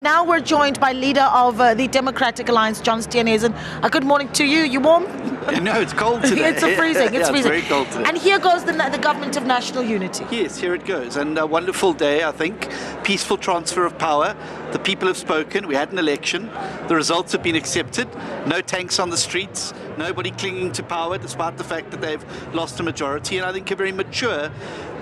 Now we're joined by leader of the Democratic Alliance, John Steenhuisen. Good morning to you. You warm? No, it's cold today. It's freezing. It's freezing. Very cold today. And here goes the Government of National Unity. Yes, here it goes. And a wonderful day, I think. Peaceful transfer of power. The people have spoken. We had an election. The results have been accepted. No tanks on the streets. Nobody clinging to power, despite the fact that they've lost a majority. And I think a very mature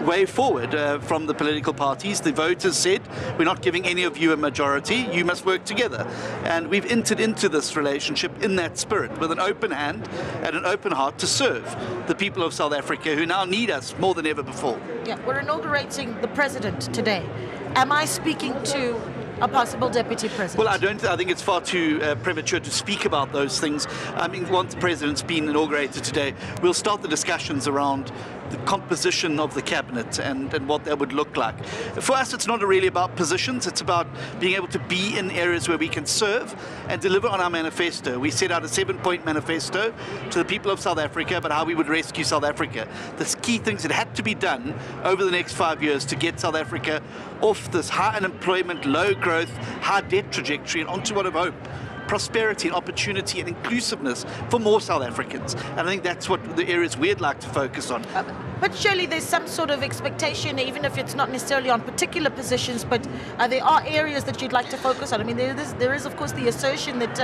way forward from the political parties. The voters said, we're not giving any of you a majority. You must work together. And we've entered into this relationship in that spirit, with an open hand and an open heart to serve the people of South Africa, who now need us more than ever before. Yeah, we're inaugurating the president today. Am I speaking to a possible deputy president? Well, I think it's far too premature to speak about those things. I mean, once the president's been inaugurated today, we'll start the discussions around the composition of the cabinet and what that would look like. For us, it's not really about positions. It's about being able to be in areas where we can serve and deliver on our manifesto. We set out a 7-point manifesto to the people of South Africa about how we would rescue South Africa. The key things that had to be done over the next 5 years to get South Africa off this high unemployment, low growth, high debt trajectory and onto one of hope, prosperity and opportunity and inclusiveness for more South Africans. And I think that's what the areas we'd like to focus on. But surely there's some sort of expectation, even if it's not necessarily on particular positions, but there are areas that you'd like to focus on. I mean, there is of course the assertion that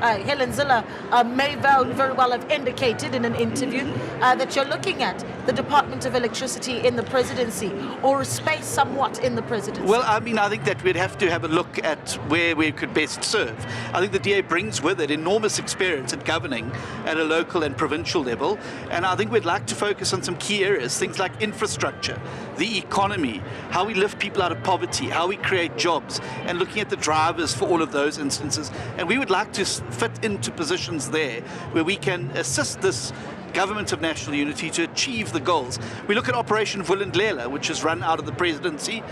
Helen Zille may very well have indicated in an interview that you're looking at the Department of Electricity in the presidency, or a space somewhat in the presidency. Well, I mean, I think that we'd have to have a look at where we could best serve. I think the DA brings with it enormous experience at governing at a local and provincial level, and I think we'd like to focus on some key areas, things like infrastructure, the economy, how we lift people out of poverty, how we create jobs, and looking at the drivers for all of those instances. And we would like to fit into positions there where we can assist this Government of National Unity to achieve the goals. We look at Operation Vulindlela, which is run out of the presidency.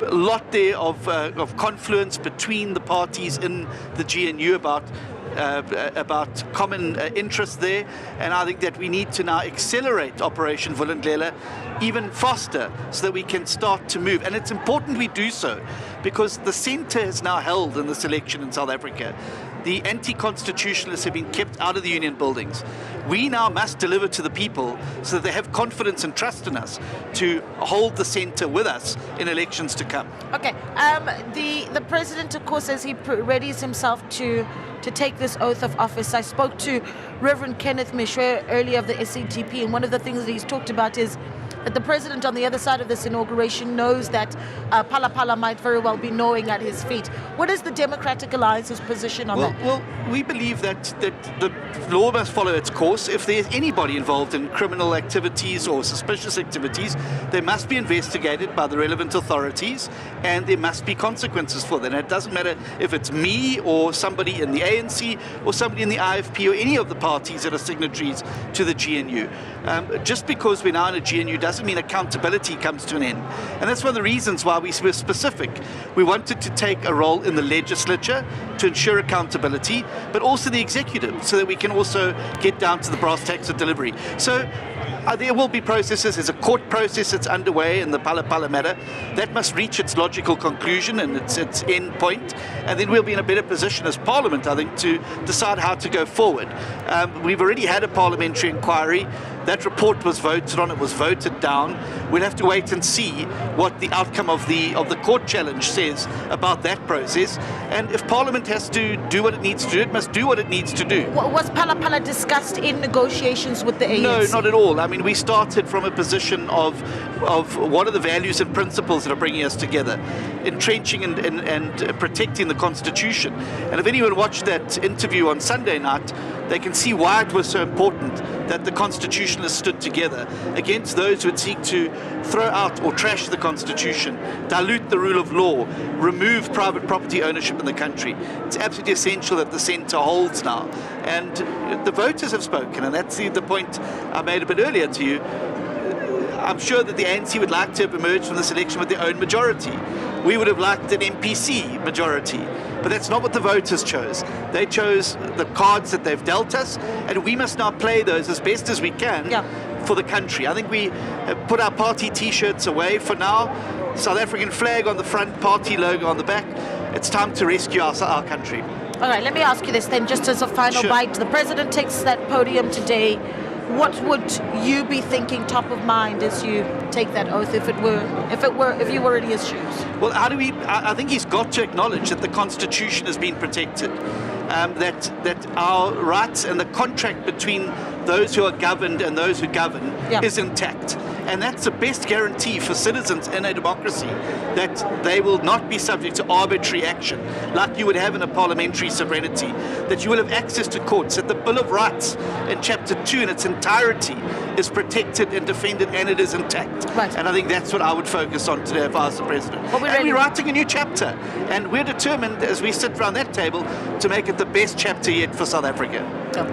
A lot there of confluence between the parties in the GNU about common interests there, and I think that we need to now accelerate Operation Vulindlela even faster so that we can start to move. And it's important we do so because the centre has now held in this election in South Africa. The anti-constitutionalists have been kept out of the union buildings. We now must deliver to the people so that they have confidence and trust in us to hold the centre with us in elections to come. Okay, the president, of course, as he readies himself to take this oath of office, I spoke to Reverend Kenneth Mishwe earlier of the SCGP, and one of the things that he's talked about is that the president on the other side of this inauguration knows that Phala Phala might very well be gnawing at his feet. What is the Democratic Alliance's position on that? Well, we believe that the law must follow its course. If there's anybody involved in criminal activities or suspicious activities, they must be investigated by the relevant authorities, and there must be consequences for that. And it doesn't matter if it's me or somebody in the ANC or somebody in the IFP or any of the parties that are signatories to the GNU. Just because we're now in a GNU doesn't mean accountability comes to an end. And that's one of the reasons why we were specific. We wanted to take a role in the legislature to ensure accountability, but also the executive, so that we can also get down to the brass tacks of delivery. So there will be processes. There's a court process that's underway in the Phala Phala matter. That must reach its logical conclusion and its end point, and then we'll be in a better position as Parliament, I think, to decide how to go forward. We've already had a parliamentary inquiry. That report was voted on, it was voted down. We'll have to wait and see what the outcome of the court challenge says about that process. And if Parliament has to do what it needs to do, it must do what it needs to do. Was Phala Phala discussed in negotiations with the ANC? No, not at all. I mean, we started from a position of what are the values and principles that are bringing us together, entrenching and protecting the Constitution. And if anyone watched that interview on Sunday night, they can see why it was so important that the Constitutionalists stood together against those who would seek to throw out or trash the Constitution, dilute the rule of law, remove private property ownership in the country. It's absolutely essential that the centre holds now. And the voters have spoken, and that's the point I made a bit earlier to you. I'm sure that the ANC would like to have emerged from this election with their own majority. We would have liked an MPC majority, but that's not what the voters chose. They chose the cards that they've dealt us, and we must now play those as best as we can for the country. I think we have put our party T-shirts away for now. South African flag on the front, party logo on the back. it's time to rescue our country. All right, let me ask you this then, just as a final Sure. bite. The president takes that podium today. What would you be thinking top of mind as you take that oath, if you were in his shoes? Well, I think he's got to acknowledge that the Constitution has been protected, that our rights and the contract between those who are governed and those who govern is intact. And that's the best guarantee for citizens in a democracy, that they will not be subject to arbitrary action like you would have in a parliamentary sovereignty, that you will have access to courts, that the Bill of Rights in Chapter 2 in its entirety is protected and defended, and it is intact. Right. And I think that's what I would focus on today if I was the president. Well, we're writing a new chapter, and we're determined as we sit around that table to make it the best chapter yet for South Africa.